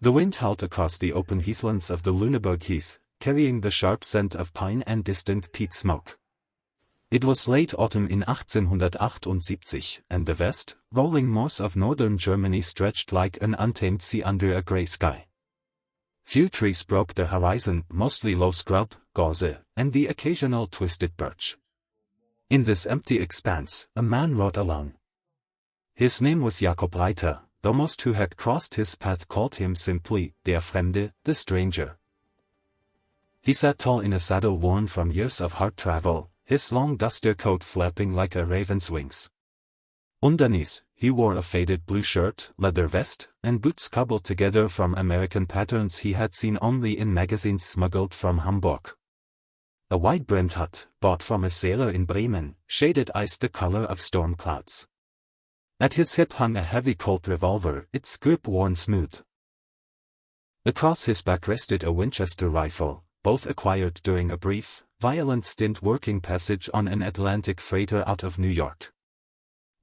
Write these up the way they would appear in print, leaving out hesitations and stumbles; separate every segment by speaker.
Speaker 1: The wind howled across the open heathlands of the Lüneburg Heath, carrying the sharp scent of pine and distant peat smoke. It was late autumn in 1878, and the vast, rolling moors of northern Germany stretched like an untamed sea under a grey sky. Few trees broke the horizon, mostly low scrub, gauze, and the occasional twisted birch. In this empty expanse, a man rode alone. His name was Jakob Reiter, though most who had crossed his path called him simply der Fremde, the stranger. He sat tall in a saddle worn from years of hard travel, his long duster coat flapping like a raven's wings. Underneath, he wore a faded blue shirt, leather vest, and boots cobbled together from American patterns he had seen only in magazines smuggled from Hamburg. A wide-brimmed hat, bought from a sailor in Bremen, shaded eyes the color of storm clouds. At his hip hung a heavy Colt revolver, its grip worn smooth. Across his back rested a Winchester rifle, both acquired during a brief, violent stint working passage on an Atlantic freighter out of New York.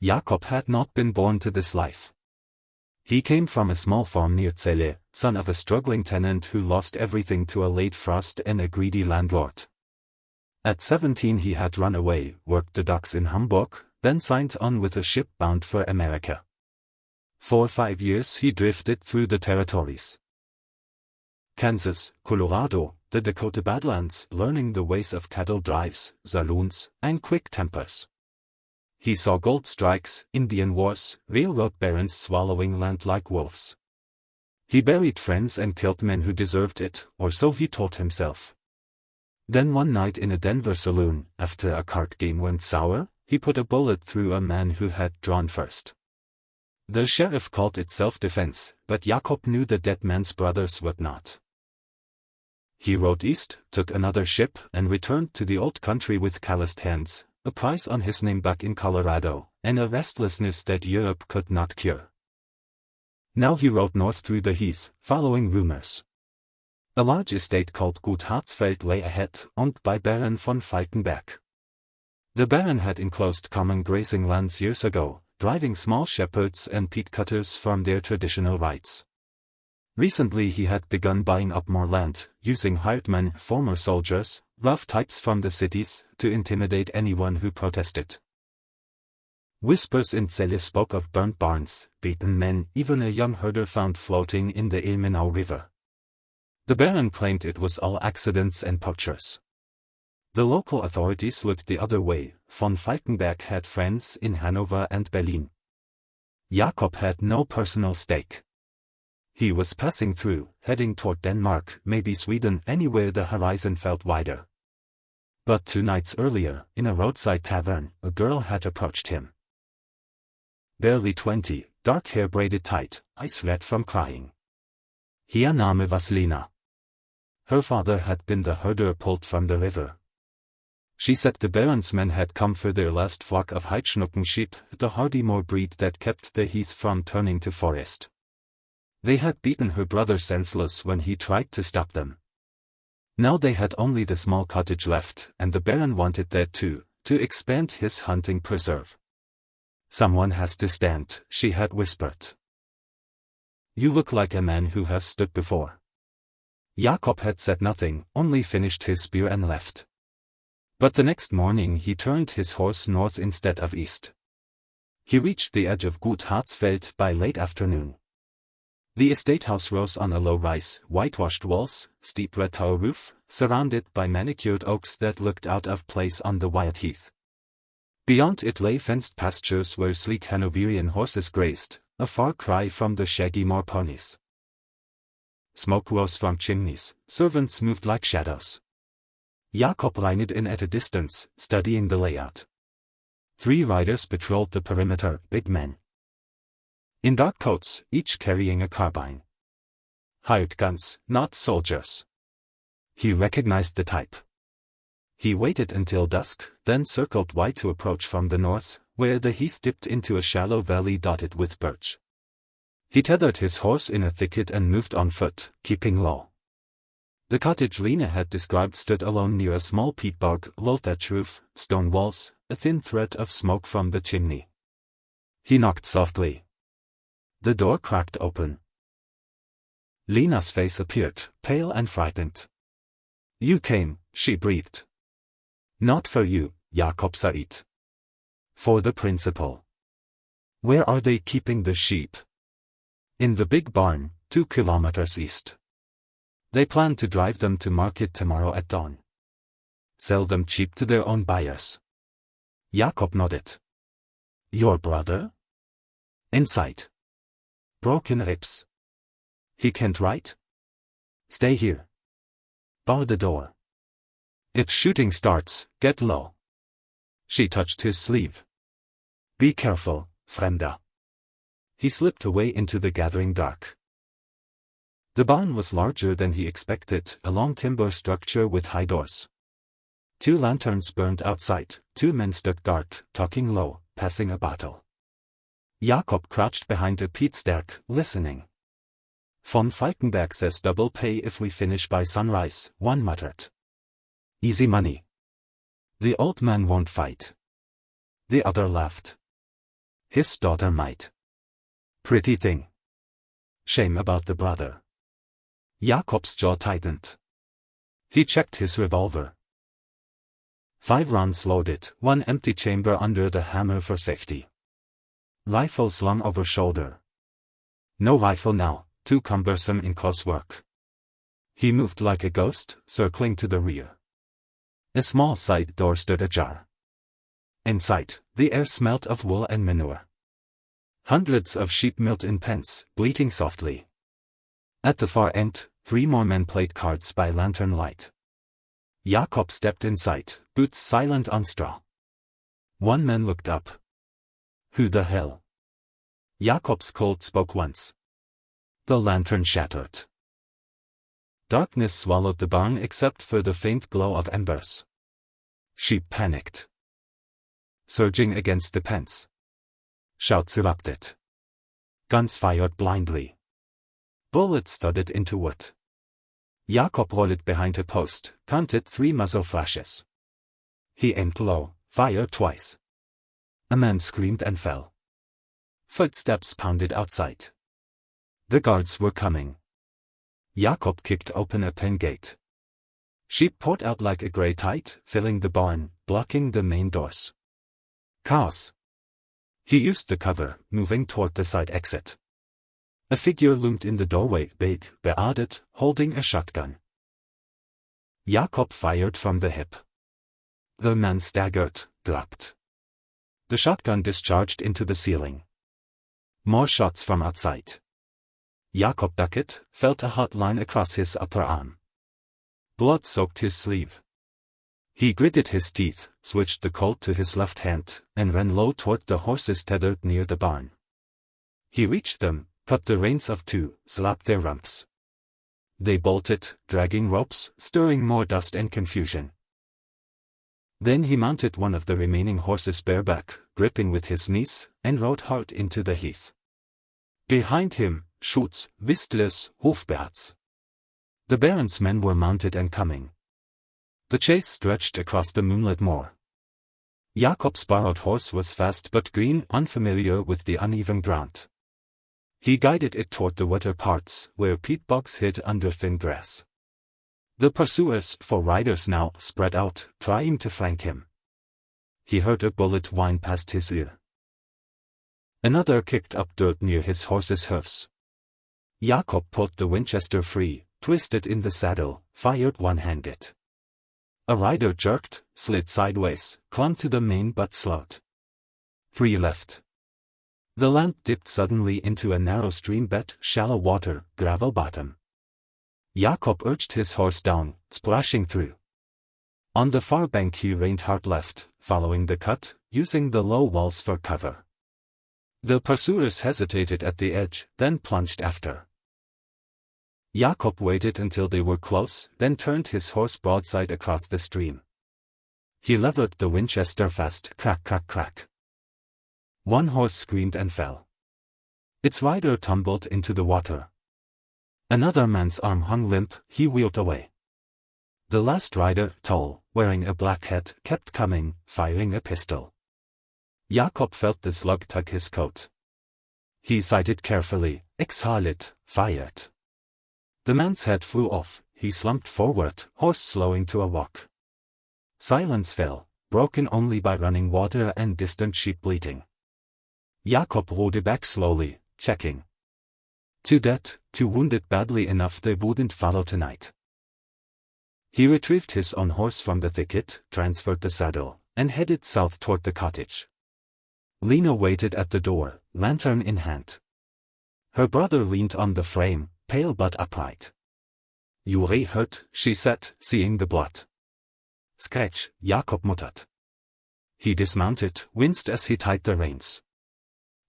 Speaker 1: Jakob had not been born to this life. He came from a small farm near Celle, son of a struggling tenant who lost everything to a late frost and a greedy landlord. At 17 he had run away, worked the docks in Hamburg, then signed on with a ship bound for America. For 5 years he drifted through the territories. Kansas, Colorado, the Dakota Badlands, learning the ways of cattle drives, saloons, and quick tempers. He saw gold strikes, Indian wars, railroad barons swallowing land like wolves. He buried friends and killed men who deserved it, or so he told himself. Then one night in a Denver saloon, after a card game went sour, he put a bullet through a man who had drawn first. The sheriff called it self-defense, but Jakob knew the dead man's brothers would not. He rode east, took another ship, and returned to the old country with calloused hands, a price on his name back in Colorado, and a restlessness that Europe could not cure. Now he rode north through the heath, following rumors. A large estate called Gut Harzfeld lay ahead, owned by Baron von Falkenberg. The Baron had enclosed common grazing lands years ago, driving small shepherds and peat cutters from their traditional rights. Recently he had begun buying up more land, using hired men, former soldiers, rough types from the cities, to intimidate anyone who protested. Whispers in Celle spoke of burnt barns, beaten men, even a young herder found floating in the Ilmenau River. The Baron claimed it was all accidents and poachers. The local authorities looked the other way. Von Falkenberg had friends in Hanover and Berlin. Jakob had no personal stake. He was passing through, heading toward Denmark, maybe Sweden, anywhere the horizon felt wider. But 2 nights earlier, in a roadside tavern, a girl had approached him. Barely 20, dark hair braided tight, eyes red from crying. Ihr Name was Lena. Her father had been the herder pulled from the river. She said the Baron's men had come for their last flock of Heidschnucken sheep, the hardy moor breed that kept the heath from turning to forest. They had beaten her brother senseless when he tried to stop them. Now they had only the small cottage left, and the Baron wanted that too, to expand his hunting preserve. Someone has to stand, she had whispered. You look like a man who has stood before. Jakob had said nothing, only finished his spear and left. But the next morning he turned his horse north instead of east. He reached the edge of Gut Harzfeld by late afternoon. The estate house rose on a low rise, whitewashed walls, steep red tile roof, surrounded by manicured oaks that looked out of place on the wide heath. Beyond it lay fenced pastures where sleek Hanoverian horses grazed, a far cry from the shaggy moor ponies. Smoke rose from chimneys, servants moved like shadows. Jakob reined in at a distance, studying the layout. 3 riders patrolled the perimeter, big men. In dark coats, each carrying a carbine. Hired guns, not soldiers. He recognized the type. He waited until dusk, then circled wide to approach from the north, where the heath dipped into a shallow valley dotted with birch. He tethered his horse in a thicket and moved on foot, keeping low. The cottage Lena had described stood alone near a small peat bog, low thatch roof, stone walls, a thin thread of smoke from the chimney. He knocked softly. The door cracked open. Lena's face appeared, pale and frightened. "You came," she breathed. "Not for you, Jakob said. For the principal." "Where are they keeping the sheep?" "In the big barn, 2 kilometers east. They plan to drive them to market tomorrow at dawn. Sell them cheap to their own buyers." Jakob nodded. "Your brother?" "Inside. Broken ribs. He can't write?" "Stay here. Bar the door. If shooting starts, get low." She touched his sleeve. "Be careful, Fremde." He slipped away into the gathering dark. The barn was larger than he expected, a long timber structure with high doors. 2 lanterns burned outside, 2 men stood guard, talking low, passing a bottle. Jakob crouched behind a peat stack, listening. "Von Falkenberg says double pay if we finish by sunrise," one muttered. "Easy money. The old man won't fight." The other laughed. "His daughter might. Pretty thing. Shame about the brother." Jakob's jaw tightened. He checked his revolver. 5 rounds loaded, 1 empty chamber under the hammer for safety. Rifle slung over shoulder. No rifle now, too cumbersome in close work. He moved like a ghost, circling to the rear. A small side door stood ajar. Inside, the air smelt of wool and manure. Hundreds of sheep milked in pens, bleating softly. At the far end, 3 more men played cards by lantern light. Jakob stepped inside, boots silent on straw. One man looked up. "Who the hell?" Jakob's Colt spoke once. The lantern shattered. Darkness swallowed the barn except for the faint glow of embers. Sheep panicked, surging against the pens. Shouts erupted. Guns fired blindly. Bullets thudded into wood. Jakob rolled behind a post, counted 3 muzzle flashes. He aimed low, fired twice. A man screamed and fell. Footsteps pounded outside. The guards were coming. Jakob kicked open a pen gate. Sheep poured out like a grey tide, filling the barn, blocking the main doors. Chaos. He used the cover, moving toward the side exit. A figure loomed in the doorway, big, bearded, holding a shotgun. Jakob fired from the hip. The man staggered, dropped. The shotgun discharged into the ceiling. More shots from outside. Jakob ducked, felt a hot line across his upper arm. Blood soaked his sleeve. He gritted his teeth, switched the Colt to his left hand, and ran low toward the horses tethered near the barn. He reached them, cut the reins of 2, slapped their rumps. They bolted, dragging ropes, stirring more dust and confusion. Then he mounted one of the remaining horses bareback, gripping with his knees, and rode hard into the heath. Behind him, Schutz, Whistles, Hofberts. The Baron's men were mounted and coming. The chase stretched across the moonlit moor. Jakob's borrowed horse was fast but green, unfamiliar with the uneven ground. He guided it toward the wetter parts, where peat bogs hid under thin grass. The pursuers, 4 riders now, spread out, trying to flank him. He heard a bullet whine past his ear. Another kicked up dirt near his horse's hoofs. Jakob pulled the Winchester free, twisted in the saddle, fired one-handed. A rider jerked, slid sideways, clung to the mane but slowed. 3 left. The land dipped suddenly into a narrow stream bed, shallow water, gravel bottom. Jakob urged his horse down, splashing through. On the far bank he reined hard left, following the cut, using the low walls for cover. The pursuers hesitated at the edge, then plunged after. Jakob waited until they were close, then turned his horse broadside across the stream. He levered the Winchester fast, crack crack crack. One horse screamed and fell. Its rider tumbled into the water. Another man's arm hung limp, he wheeled away. The last rider, tall, wearing a black hat, kept coming, firing a pistol. Jakob felt the slug tug his coat. He sighted carefully, exhaled, fired. The man's head flew off, he slumped forward, horse slowing to a walk. Silence fell, broken only by running water and distant sheep bleating. Jakob rode back slowly, checking. Too dead, too wounded badly enough they wouldn't follow tonight. He retrieved his own horse from the thicket, transferred the saddle, and headed south toward the cottage. Lena waited at the door, lantern in hand. Her brother leaned on the frame, pale but upright. "You are hurt," she said, seeing the blood. "Scratch," Jakob muttered. He dismounted, winced as he tied the reins.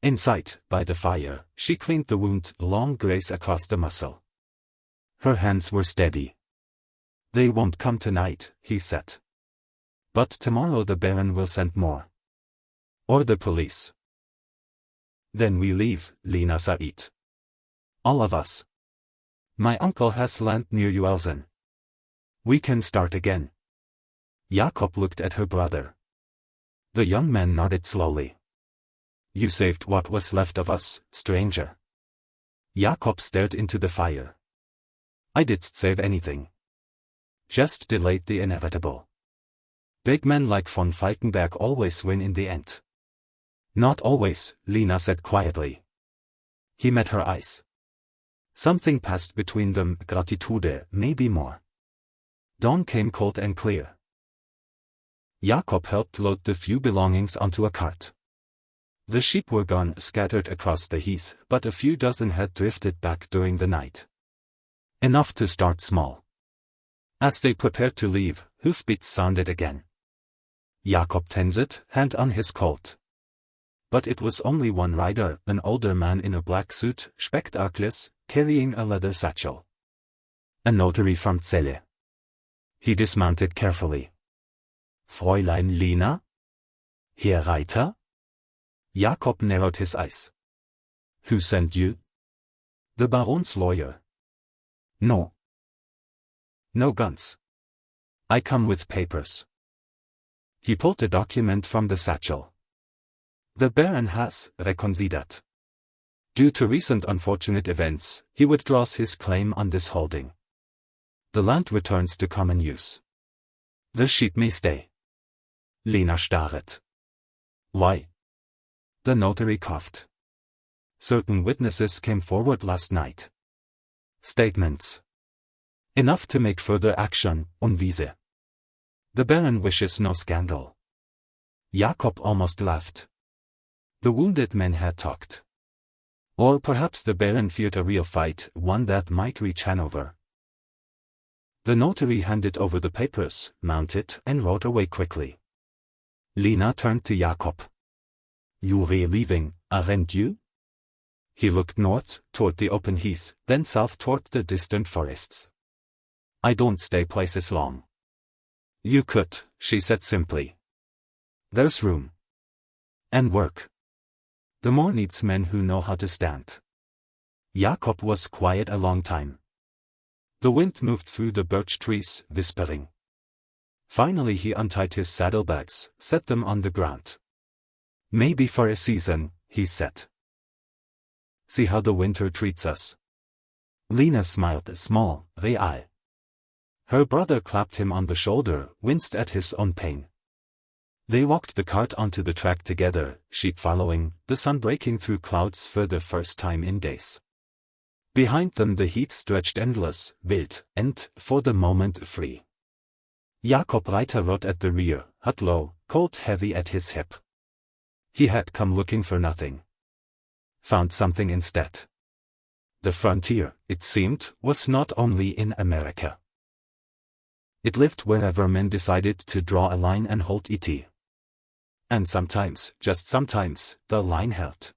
Speaker 1: Inside, by the fire, she cleaned the wound, long graze across the muscle. Her hands were steady. "They won't come tonight," he said. "But tomorrow the Baron will send more. Or the police." "Then we leave," Lena said. "All of us. My uncle has land near Uelzen. We can start again." Jakob looked at her brother. The young man nodded slowly. "You saved what was left of us, stranger." Jakob stared into the fire. "I didn't save anything. Just delayed the inevitable. Big men like von Falkenberg always win in the end." "Not always," Lena said quietly. He met her eyes. Something passed between them, gratitude, maybe more. Dawn came cold and clear. Jakob helped load the few belongings onto a cart. The sheep were gone, scattered across the heath, but a few dozen had drifted back during the night. Enough to start small. As they prepared to leave, hoofbeats sounded again. Jakob tensed, hand on his Colt. But it was only one rider, an older man in a black suit, spectacles, carrying a leather satchel. A notary from Celle. He dismounted carefully. "Fräulein Lena? Herr Reiter?" Jakob narrowed his eyes. "Who sent you?" "The Baron's lawyer." "No. No guns. I come with papers." He pulled a document from the satchel. "The Baron has reconsidered. Due to recent unfortunate events, he withdraws his claim on this holding. The land returns to common use. The sheep may stay." Lena starred. "Why?" The notary coughed. "Certain witnesses came forward last night. Statements. Enough to make further action, unweise. The Baron wishes no scandal." Jakob almost laughed. The wounded men had talked. Or perhaps the Baron feared a real fight, one that might reach Hanover. The notary handed over the papers, mounted, and rode away quickly. Lena turned to Jakob. "You were leaving, aren't you?" He looked north, toward the open heath, then south toward the distant forests. "I don't stay places long." "You could," she said simply. "There's room. And work. The more needs men who know how to stand." Jakob was quiet a long time. The wind moved through the birch trees, whispering. Finally he untied his saddlebags, set them on the ground. "Maybe for a season," he said. "See how the winter treats us." Lena smiled, small, real. Her brother clapped him on the shoulder, winced at his own pain. They walked the cart onto the track together, sheep following, the sun breaking through clouds for the first time in days. Behind them the heath stretched endless, wild, and, for the moment, free. Jakob Reiter rode at the rear, hut low, Colt heavy at his hip. He had come looking for nothing. Found something instead. The frontier, it seemed, was not only in Amerika. It lived wherever men decided to draw a line and hold it. And sometimes, just sometimes, the line held.